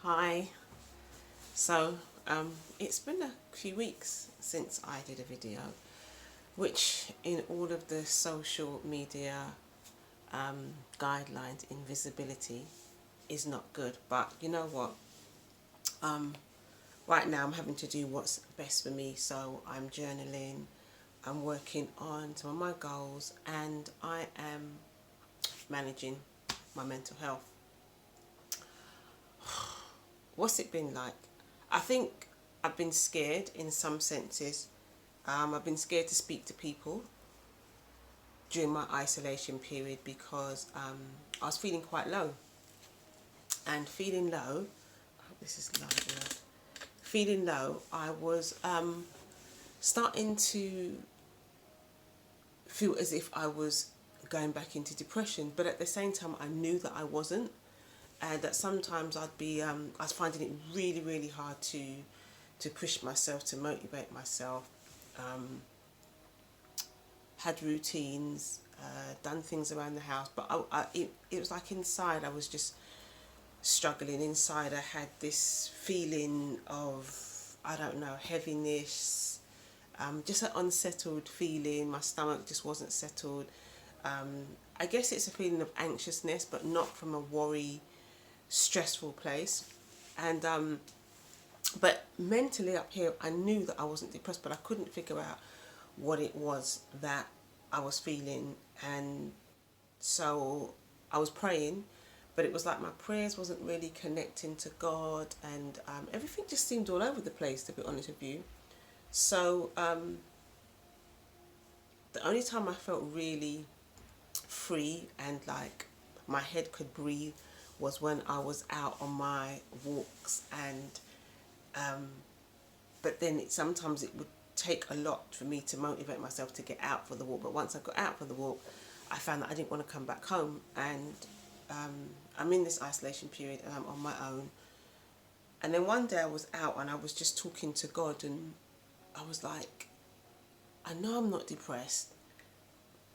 Hi. So, it's been a few weeks since I did a video, which in all of the social media guidelines in visibility is not good. But you know what? Um, right now I'm having to do what's best for me. So I'm journaling, I'm working on some of my goals, and I am managing my mental health. What's it been like? I think I've been scared in some senses. I've been scared to speak to people during my isolation period because I was feeling quite low. And feeling low, I hope this is light enough. Feeling low, I was starting to feel as if I was going back into depression, but at the same time I knew that I wasn't, and that sometimes I was finding it really hard to push myself, to motivate myself. Had routines, done things around the house, but it was like inside I was just struggling. Inside I had this feeling of, I don't know, heaviness, just an unsettled feeling. My stomach just wasn't settled. I guess it's a feeling of anxiousness, but not from a worry, stressful place. And but mentally up here, I knew that I wasn't depressed, but I couldn't figure out what it was that I was feeling. And so I was praying, but it was like my prayers wasn't really connecting to God, and everything just seemed all over the place, to be honest with you. So the only time I felt really free and like my head could breathe was when I was out on my walks. And but then sometimes it would take a lot for me to motivate myself to get out for the walk. But once I got out for the walk, I found that I didn't want to come back home. And I'm in this isolation period and I'm on my own. And then one day I was out and I was just talking to God, and I was like, I know I'm not depressed,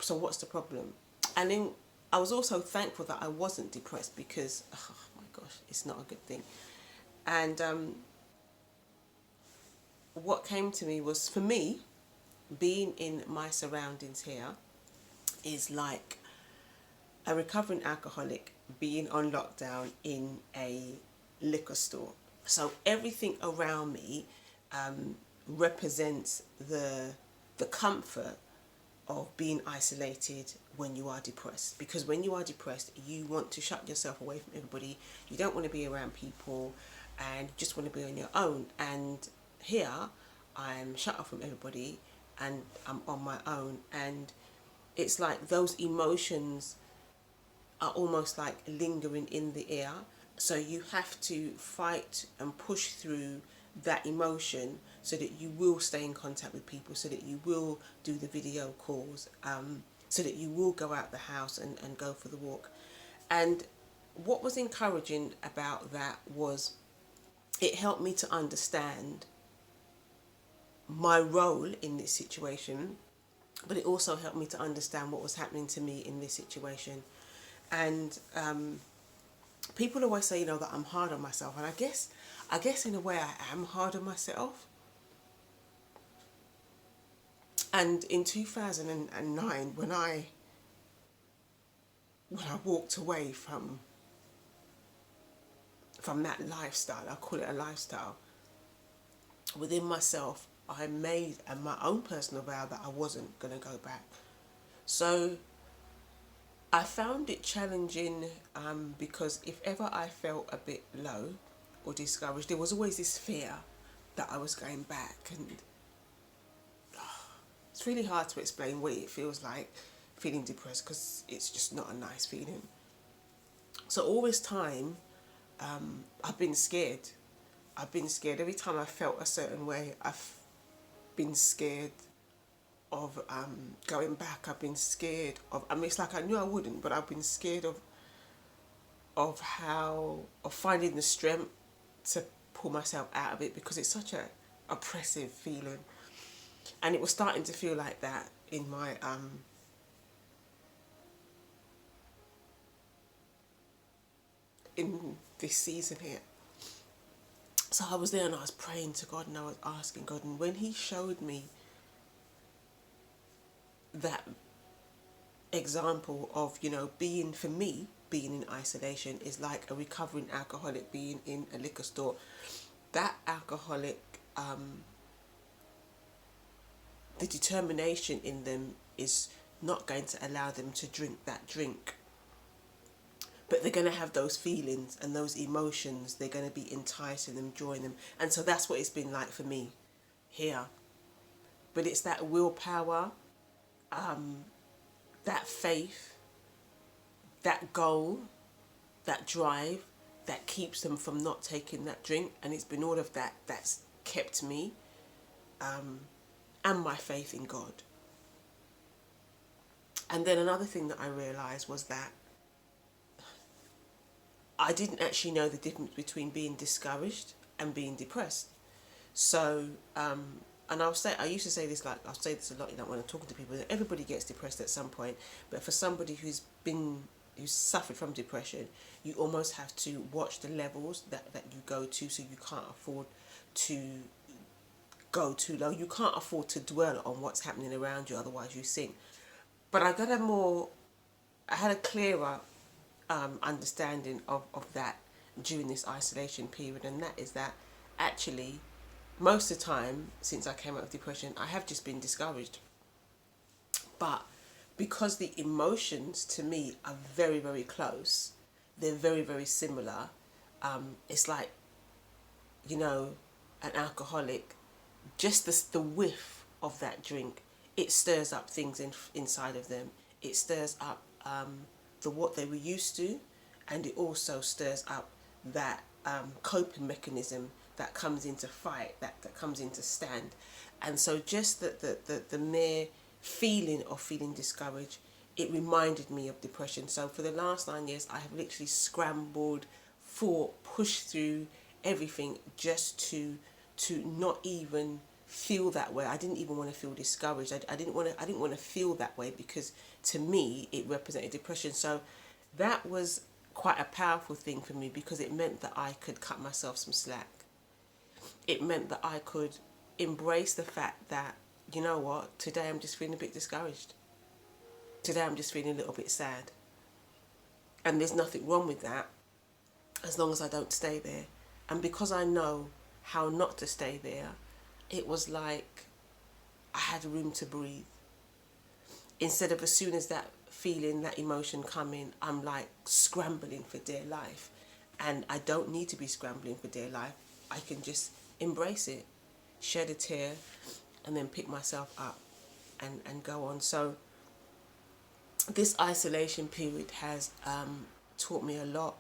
so what's the problem? And then I was also thankful that I wasn't depressed, because, oh my gosh, it's not a good thing. And what came to me was, for me, being in my surroundings here is like a recovering alcoholic being on lockdown in a liquor store. So everything around me represents the comfort of being isolated when you are depressed. Because when you are depressed, you want to shut yourself away from everybody. You don't want to be around people, and just want to be on your own. And here, I'm shut off from everybody, and I'm on my own. And it's like those emotions are almost like lingering in the air. So you have to fight and push through that emotion so that you will stay in contact with people, so that you will do the video calls, so that you will go out the house and go for the walk. And what was encouraging about that was it helped me to understand my role in this situation, but it also helped me to understand what was happening to me in this situation. And people always say, that I'm hard on myself, and I guess in a way I am hard on myself. And in 2009, when I walked away from that lifestyle, I call it a lifestyle, within myself, I made my own personal vow that I wasn't going to go back. So I found it challenging, because if ever I felt a bit low or discouraged, there was always this fear that I was going back. And it's really hard to explain what it feels like feeling depressed, because it's just not a nice feeling. So all this time, I've been scared. I've been scared. Every time I felt a certain way, I've been scared of going back. I've been scared of, it's like I knew I wouldn't, but I've been scared of finding the strength to pull myself out of it, because it's such a oppressive feeling. And it was starting to feel like that in my in this season here. So I was there and I was praying to God and I was asking God, and when he showed me that example of, being, for me, being in isolation is like a recovering alcoholic being in a liquor store. That alcoholic, the determination in them is not going to allow them to drink that drink. But they're going to have those feelings and those emotions. They're going to be enticing them, drawing them. And so that's what it's been like for me here. But it's that willpower, that faith, that goal, that drive that keeps them from not taking that drink. And it's been all of that that's kept me, and my faith in God. And then another thing that I realised was that I didn't actually know the difference between being discouraged and being depressed. So, and I used to say this, like, I'll say this a lot, when I'm talking to people, that everybody gets depressed at some point. But for somebody who's suffered from depression, you almost have to watch the levels that you go to, so you can't afford to go too low. You can't afford to dwell on what's happening around you, otherwise you sink. But I had a clearer understanding of that during this isolation period, and that is that actually most of the time since I came out of depression, I have just been discouraged. But because the emotions to me are very, very close, they're very, very similar. It's like, an alcoholic, just the whiff of that drink, it stirs up things inside of them. It stirs up what they were used to, and it also stirs up that coping mechanism that comes into fight, that comes into stand. And so just the mere feeling of feeling discouraged, it reminded me of depression. So for the last 9 years, I have literally scrambled, fought, pushed through everything just to not even feel that way. I didn't even want to feel discouraged. I didn't want to feel that way, because to me it represented depression. So that was quite a powerful thing for me, because it meant that I could cut myself some slack. It meant that I could embrace the fact that, you know what, today I'm just feeling a bit discouraged. Today I'm just feeling a little bit sad. And there's nothing wrong with that, as long as I don't stay there. And because I know how not to stay there, it was like I had room to breathe. Instead of, as soon as that feeling, that emotion come in, I'm like scrambling for dear life. And I don't need to be scrambling for dear life. I can just embrace it, shed a tear, and then pick myself up and go on. So this isolation period has taught me a lot.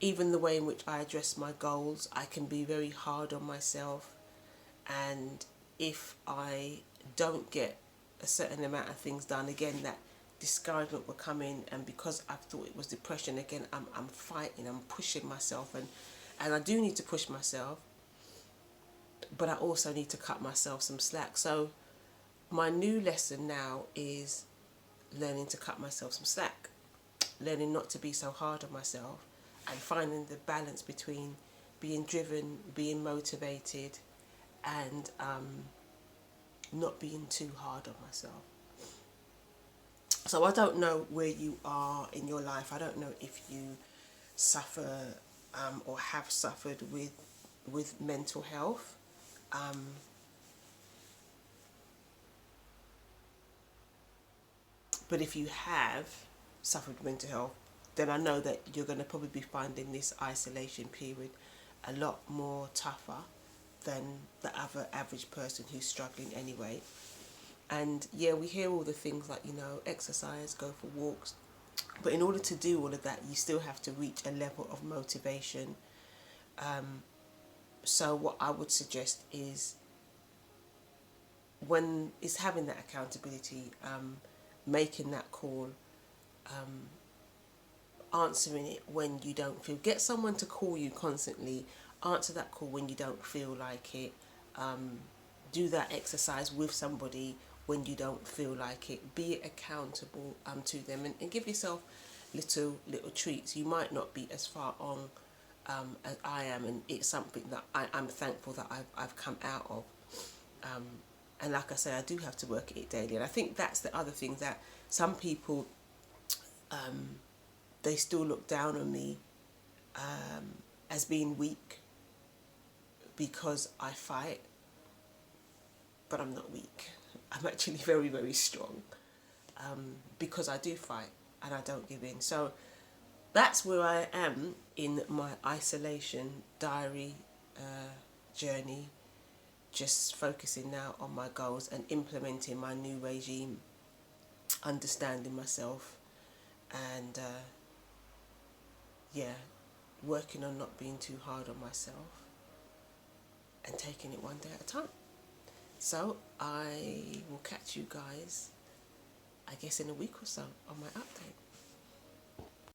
Even the way in which I address my goals, I can be very hard on myself. And if I don't get a certain amount of things done, again, that discouragement will come in. And because I thought it was depression, again, I'm fighting, I'm pushing myself. And I do need to push myself, but I also need to cut myself some slack. So my new lesson now is learning to cut myself some slack, learning not to be so hard on myself, and finding the balance between being driven, being motivated, and not being too hard on myself. So I don't know where you are in your life. I don't know if you suffer or have suffered with mental health. But if you have suffered with mental health, then I know that you're going to probably be finding this isolation period a lot more tougher than the other average person who's struggling anyway. And yeah, we hear all the things like, exercise, go for walks. But in order to do all of that, you still have to reach a level of motivation. So what I would suggest is, having that accountability, making that call, answering it when you don't feel. Get someone to call you constantly. Answer that call when you don't feel like it. Do that exercise with somebody when you don't feel like it. Be accountable to them, and give yourself little treats. You might not be as far on as I am, and it's something that I'm thankful that I've come out of. And like I say, I do have to work at it daily, and I think that's the other thing, that some people, they still look down on me as being weak because I fight, but I'm not weak. I'm actually very, very strong, because I do fight and I don't give in. So that's where I am in my isolation diary journey, just focusing now on my goals and implementing my new regime, understanding myself, and yeah, working on not being too hard on myself and taking it one day at a time. So I will catch you guys, I guess, in a week or so on my update.